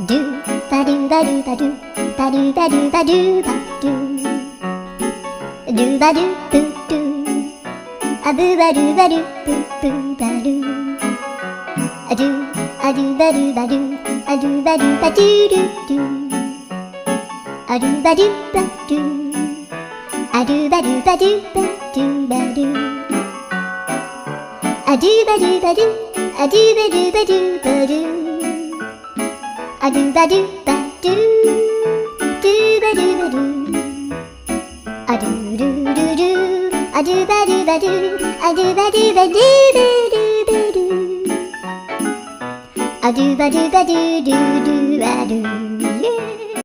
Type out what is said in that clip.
ドゥバドゥバドゥバドゥバドゥバドゥバドゥバドゥドゥバドゥブドゥアブバドゥバドゥブブバドゥアドゥアドゥバドゥバドゥアドゥバドゥバドゥドゥドゥアドゥバドゥバドゥアドゥバドゥバドゥバドゥバドゥアドゥバドゥバドゥアドゥバドゥバドゥバドゥアドゥバドゥバドゥドゥバドゥバドゥアドゥルルルアドゥバドゥバドゥアドゥバドゥバドゥバドゥバドゥアドゥバドゥバドゥドゥドゥアドゥ